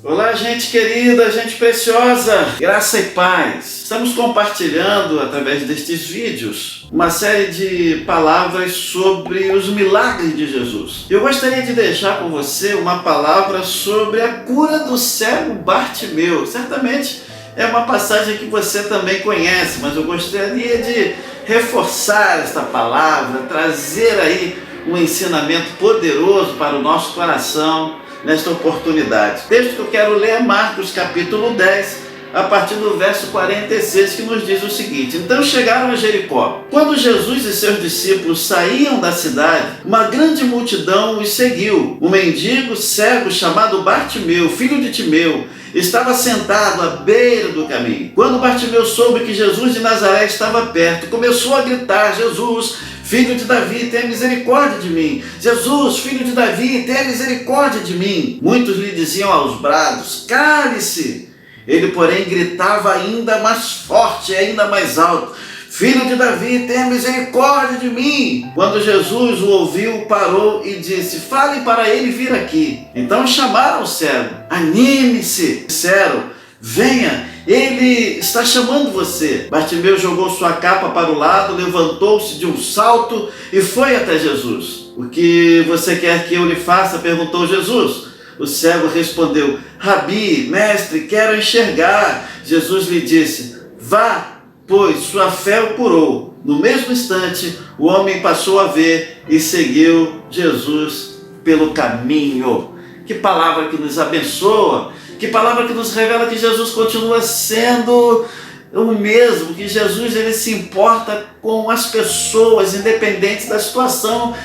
Olá, gente querida, gente preciosa, graça e paz. Estamos compartilhando, através destes vídeos, uma série de palavras sobre os milagres de Jesus. Eu gostaria de deixar com você uma palavra sobre a cura do cego Bartimeu. Certamente é uma passagem que você também conhece, mas eu gostaria de reforçar esta palavra, trazer aí um ensinamento poderoso para o nosso coração nesta oportunidade. O texto que eu quero ler é Marcos capítulo 10, a partir do verso 46, que nos diz o seguinte: Então chegaram a Jericó. Quando Jesus e seus discípulos saíam da cidade, uma grande multidão os seguiu. Um mendigo cego chamado Bartimeu, filho de Timeu, estava sentado à beira do caminho. Quando Bartimeu soube que Jesus de Nazaré estava perto, começou a gritar: Jesus, filho de Davi, tenha misericórdia de mim. Jesus, filho de Davi, tenha misericórdia de mim. Muitos lhe diziam aos brados: cale-se. Ele, porém, gritava ainda mais forte, ainda mais alto: Filho de Davi, tenha misericórdia de mim. Quando Jesus o ouviu, parou e disse: Fale para ele vir aqui. Então chamaram o cego. Anime-se, disseram: venha, ele está chamando você. Bartimeu jogou sua capa para o lado, levantou-se de um salto e foi até Jesus. O que você quer que eu lhe faça? Perguntou Jesus. O cego respondeu: Rabi, mestre, quero enxergar. Jesus lhe disse: Vá, pois sua fé o curou. No mesmo instante, o homem passou a ver e seguiu Jesus pelo caminho. Que palavra que nos abençoa, que palavra que nos revela que Jesus continua sendo o mesmo, que Jesus ele se importa com as pessoas, independente da situação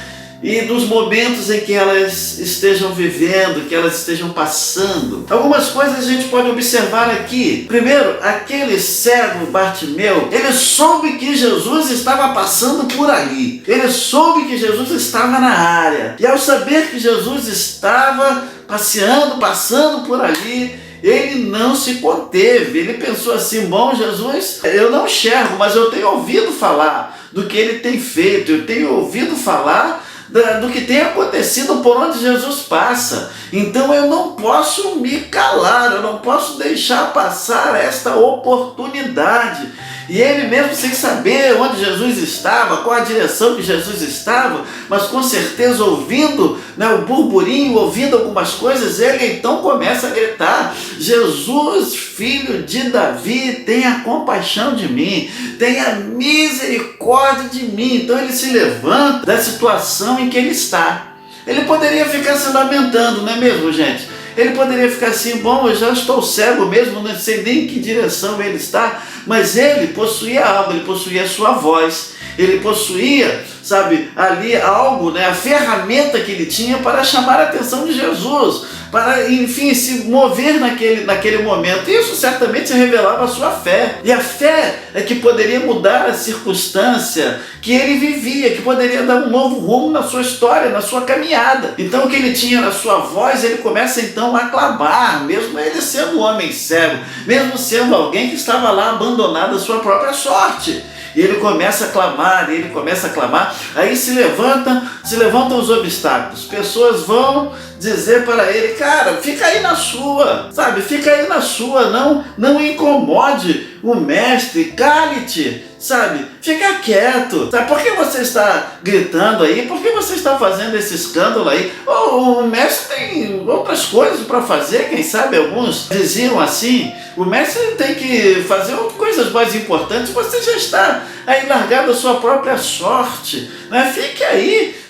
e dos momentos em que elas estejam vivendo, que elas estejam passando. Algumas coisas a gente pode observar aqui. Primeiro, aquele cego Bartimeu, ele soube que Jesus estava passando por ali. Ele soube que Jesus estava na área. E ao saber que Jesus estava passando por ali, ele não se conteve. Ele pensou assim: bom, Jesus, eu não enxergo, mas eu tenho ouvido falar do que ele tem feito, eu tenho ouvido falar do que tem acontecido por onde Jesus passa. Então eu não posso me calar, eu não posso deixar passar esta oportunidade. E ele mesmo sem saber onde Jesus estava, qual a direção que Jesus estava, mas com certeza ouvindo o burburinho, ouvindo algumas coisas, ele então começa a gritar: Jesus, filho de Davi, tenha compaixão de mim, tenha misericórdia de mim. Então ele se levanta da situação em que ele está. Ele poderia ficar se lamentando, não é mesmo, gente? Ele poderia ficar assim: bom, eu já estou cego mesmo, não sei nem em que direção ele está. Mas ele possuía algo, ele possuía a sua voz, ele possuía, ali algo, a ferramenta que ele tinha para chamar a atenção de Jesus, para, enfim, se mover naquele momento. Isso certamente revelava a sua fé. E a fé é que poderia mudar a circunstância que ele vivia, que poderia dar um novo rumo na sua história, na sua caminhada. Então o que ele tinha na sua voz, ele começa então a clamar, mesmo ele sendo um homem cego, mesmo sendo alguém que estava lá abandonado à sua própria sorte. E ele começa a clamar, aí se levantam os obstáculos. Pessoas vão dizer para ele: cara, fica aí na sua, não incomode o mestre, cale-te, fica quieto, por que você está gritando aí, por que você está fazendo esse escândalo aí? O mestre tem outras coisas para fazer, quem sabe alguns diziam assim: o mestre tem que fazer coisas mais importantes, você já está aí largado a sua própria sorte, fique aí,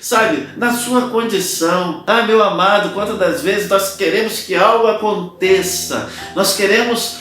na sua condição. Meu amado, quantas das vezes nós queremos que algo aconteça, nós queremos,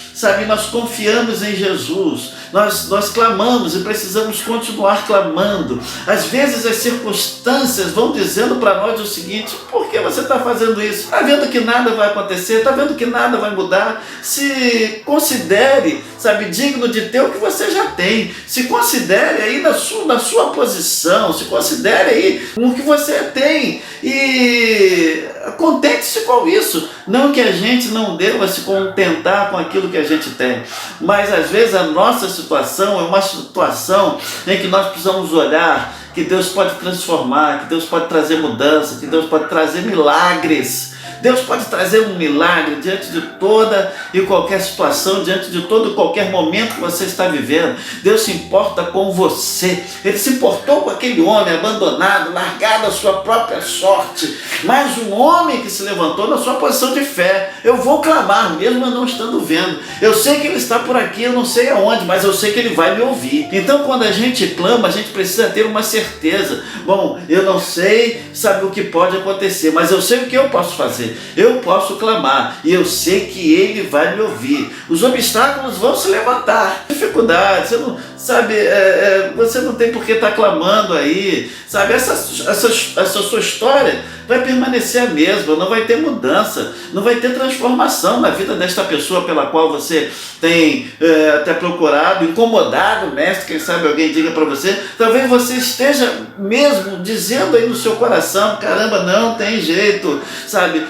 nós confiamos em Jesus, nós clamamos e precisamos continuar clamando. Às vezes as circunstâncias vão dizendo para nós o seguinte: por que você está fazendo isso? Está vendo que nada vai acontecer? Está vendo que nada vai mudar? Se considere, digno de ter o que você já tem. Se considere aí na sua posição, se considere aí o que você tem e contente-se com isso. Não que a gente não deva se contentar com aquilo que a gente tem, mas às vezes a nossa situação é uma situação em que nós precisamos olhar que Deus pode transformar, que Deus pode trazer mudança, que Deus pode trazer milagres. Deus pode trazer um milagre diante de toda e qualquer situação, diante de todo e qualquer momento que você está vivendo. Deus se importa com você. Ele se importou com aquele homem abandonado, largado à sua própria sorte, mas um homem que se levantou na sua posição de fé. Eu vou clamar, mesmo eu não estando vendo. Eu sei que ele está por aqui, eu não sei aonde, mas eu sei que ele vai me ouvir. Então, quando a gente clama, a gente precisa ter uma certeza. Bom, eu não sei, sabe, o que pode acontecer, mas eu sei o que eu posso fazer. Eu posso clamar e eu sei que ele vai me ouvir. Os obstáculos vão se levantar, dificuldades, você não sabe, você não tem por que estar clamando aí, sabe? Essa sua história vai permanecer a mesma, não vai ter mudança, não vai ter transformação na vida desta pessoa pela qual você tem até procurado, incomodado, mestre. Quem sabe alguém diga para você, talvez você esteja mesmo dizendo aí no seu coração, caramba, não tem jeito, sabe?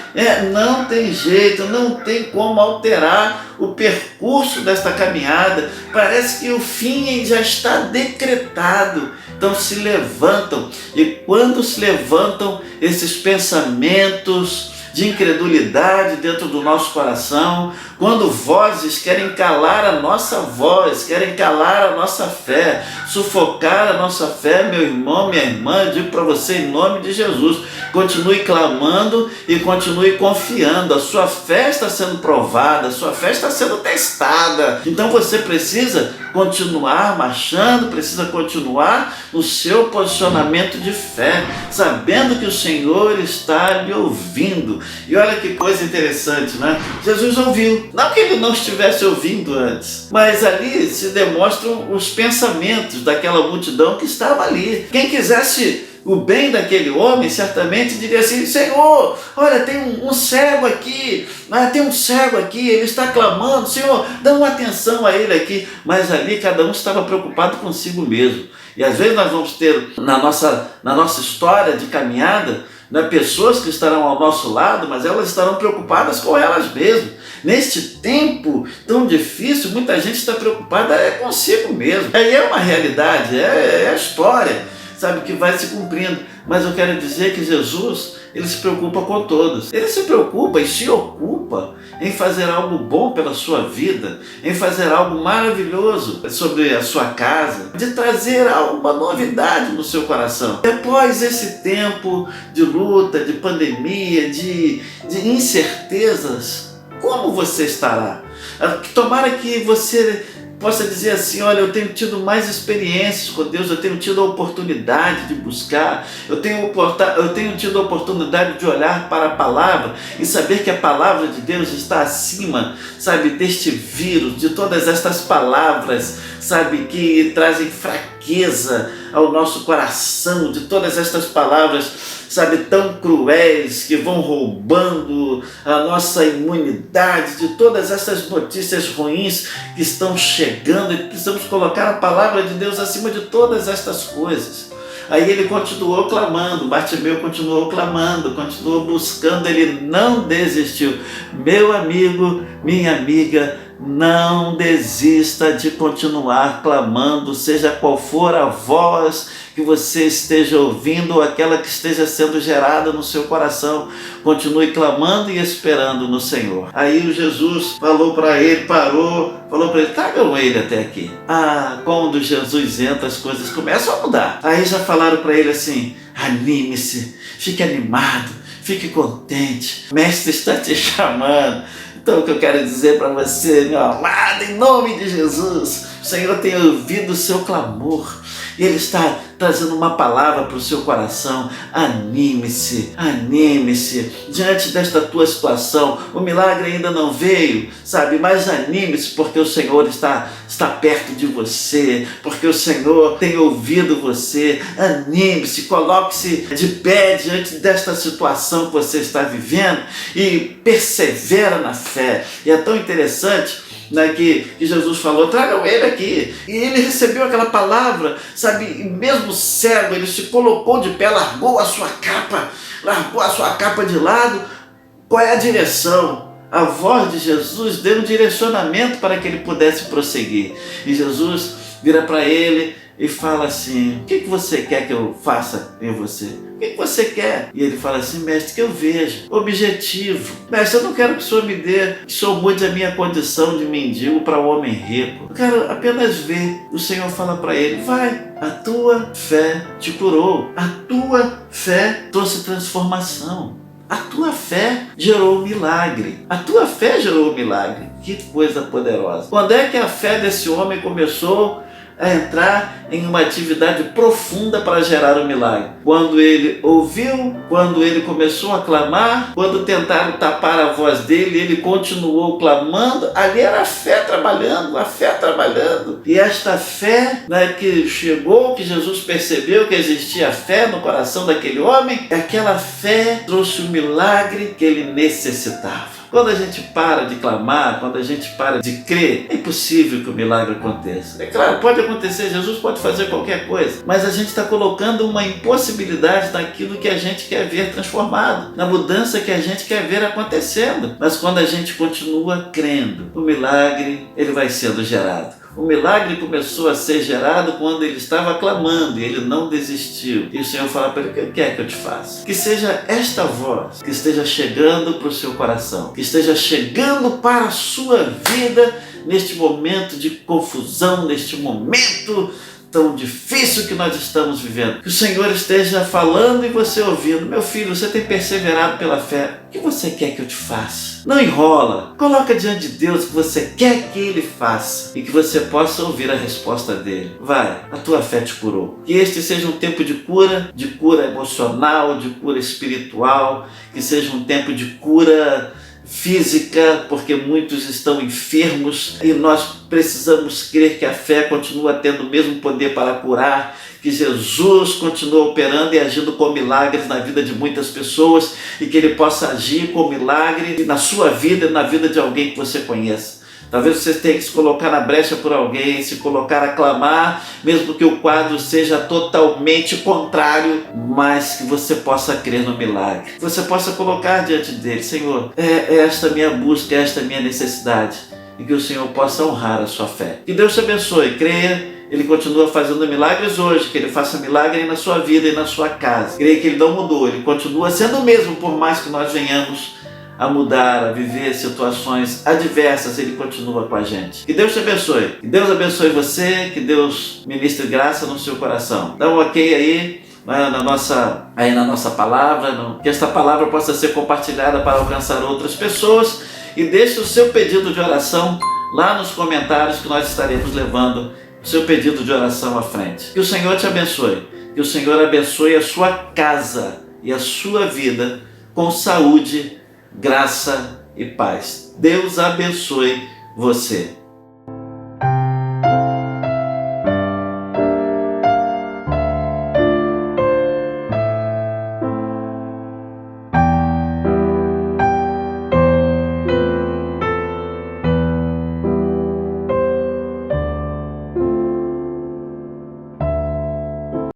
Não tem jeito, não tem como alterar o percurso desta caminhada, parece que o fim já está decretado. Então se levantam, e quando se levantam esses pensamentos de incredulidade dentro do nosso coração, quando vozes querem calar a nossa voz, querem calar a nossa fé, sufocar a nossa fé, meu irmão, minha irmã, eu digo para você em nome de Jesus, continue clamando e continue confiando. A sua fé está sendo provada, a sua fé está sendo testada. Então você precisa continuar marchando, precisa continuar no seu posicionamento de fé, sabendo que o Senhor está lhe ouvindo. E olha que coisa interessante, né? Jesus ouviu, não que ele não estivesse ouvindo antes, mas ali se demonstram os pensamentos daquela multidão que estava ali. Quem quisesse o bem daquele homem certamente diria assim, Senhor, olha, tem um cego aqui, tem um cego aqui, ele está clamando, Senhor, dá uma atenção a ele aqui. Mas ali cada um estava preocupado consigo mesmo. E às vezes nós vamos ter na nossa história de caminhada, pessoas que estarão ao nosso lado, mas elas estarão preocupadas com elas mesmas. Neste tempo tão difícil, muita gente está preocupada consigo mesmo. Aí é uma realidade, é a história, sabe, que vai se cumprindo. Mas eu quero dizer que Jesus, ele se preocupa com todos. Ele se preocupa e se ocupa em fazer algo bom pela sua vida, em fazer algo maravilhoso sobre a sua casa, de trazer alguma novidade no seu coração. Depois esse tempo de luta, de pandemia, de incertezas, como você estará? Tomara que você possa dizer assim, olha, eu tenho tido mais experiências com Deus, eu tenho tido a oportunidade de buscar, eu tenho tido a oportunidade de olhar para a palavra e saber que a palavra de Deus está acima, sabe, deste vírus, de todas estas palavras, sabe, que trazem fraqueza ao nosso coração, de todas estas palavras, sabe, tão cruéis, que vão roubando a nossa imunidade, de todas essas notícias ruins que estão chegando, e precisamos colocar a palavra de Deus acima de todas estas coisas. Aí ele continuou clamando, Bartimeu continuou clamando, continuou buscando, ele não desistiu. Meu amigo, minha amiga, não desista de continuar clamando, seja qual for a voz que você esteja ouvindo ou aquela que esteja sendo gerada no seu coração. Continue clamando e esperando no Senhor. Aí o Jesus falou para ele, falou para ele, tragam ele até aqui. Quando Jesus entra, as coisas começam a mudar. Aí já falaram para ele assim, anime-se, fique animado, fique contente, o mestre está te chamando. Então o que eu quero dizer para você, meu amado, em nome de Jesus, o Senhor tem ouvido o seu clamor e Ele está trazendo uma palavra para o seu coração. Anime-se, anime-se diante desta tua situação. O milagre ainda não veio, sabe? Mas anime-se, porque o Senhor está perto de você, porque o Senhor tem ouvido você. Anime-se, coloque-se de pé diante desta situação que você está vivendo e persevera na fé. E é tão interessante, né, que Jesus falou, tragam ele aqui. E ele recebeu aquela palavra, sabe, e mesmo cego, ele se colocou de pé, largou a sua capa de lado. Qual é a direção? A voz de Jesus deu um direcionamento para que ele pudesse prosseguir. E Jesus vira para ele e fala assim: o que você quer que eu faça em você? O que você quer? E ele fala assim: mestre, que eu veja objetivo. Mestre, eu não quero que o Senhor me dê, que o Senhor mude a minha condição de mendigo para o homem rico. Eu quero apenas ver. O Senhor fala para ele: vai, a tua fé te curou. A tua fé trouxe transformação. A tua fé gerou um milagre. A tua fé gerou um milagre. Que coisa poderosa. Quando é que a fé desse homem começou a entrar em uma atividade profunda para gerar um milagre? Quando ele ouviu, quando ele começou a clamar, quando tentaram tapar a voz dele, ele continuou clamando. Ali era a fé trabalhando, a fé trabalhando. E esta fé, né, que chegou, que Jesus percebeu que existia fé no coração daquele homem, aquela fé trouxe o milagre que ele necessitava. Quando a gente para de clamar, quando a gente para de crer, é impossível que o milagre aconteça. É claro, pode acontecer, Jesus pode fazer qualquer coisa, mas a gente está colocando uma impossibilidade naquilo que a gente quer ver transformado, na mudança que a gente quer ver acontecendo. Mas quando a gente continua crendo, o milagre ele vai sendo gerado. O milagre começou a ser gerado quando ele estava clamando e ele não desistiu. E o Senhor fala para ele: o que quer que eu te faça? Que seja esta voz que esteja chegando para o seu coração, que esteja chegando para a sua vida neste momento de confusão, neste momento tão difícil que nós estamos vivendo. Que o Senhor esteja falando e você ouvindo: meu filho, você tem perseverado pela fé. O que você quer que eu te faça? Não enrola. Coloca diante de Deus o que você quer que Ele faça e que você possa ouvir a resposta dele. Vai, a tua fé te curou. Que este seja um tempo de cura emocional, de cura espiritual, que seja um tempo de cura física, porque muitos estão enfermos e nós precisamos crer que a fé continua tendo o mesmo poder para curar, que Jesus continua operando e agindo com milagres na vida de muitas pessoas e que Ele possa agir com milagre na sua vida e na vida de alguém que você conheça. Talvez você tenha que se colocar na brecha por alguém, se colocar a clamar, mesmo que o quadro seja totalmente contrário, mas que você possa crer no milagre. Que você possa colocar diante dele: Senhor, é esta minha busca, é esta minha necessidade. E que o Senhor possa honrar a sua fé. Que Deus te abençoe, creia. Ele continua fazendo milagres hoje, que Ele faça milagre na sua vida e na sua casa. Creia que Ele não mudou, Ele continua sendo o mesmo, por mais que nós venhamos a mudar, a viver situações adversas, Ele continua com a gente. Que Deus te abençoe. Que Deus abençoe você, que Deus ministre graça no seu coração. Dá um ok aí na nossa palavra, que esta palavra possa ser compartilhada para alcançar outras pessoas, e deixe o seu pedido de oração lá nos comentários, que nós estaremos levando o seu pedido de oração à frente. Que o Senhor te abençoe. Que o Senhor abençoe a sua casa e a sua vida com saúde, graça e paz. Deus abençoe você.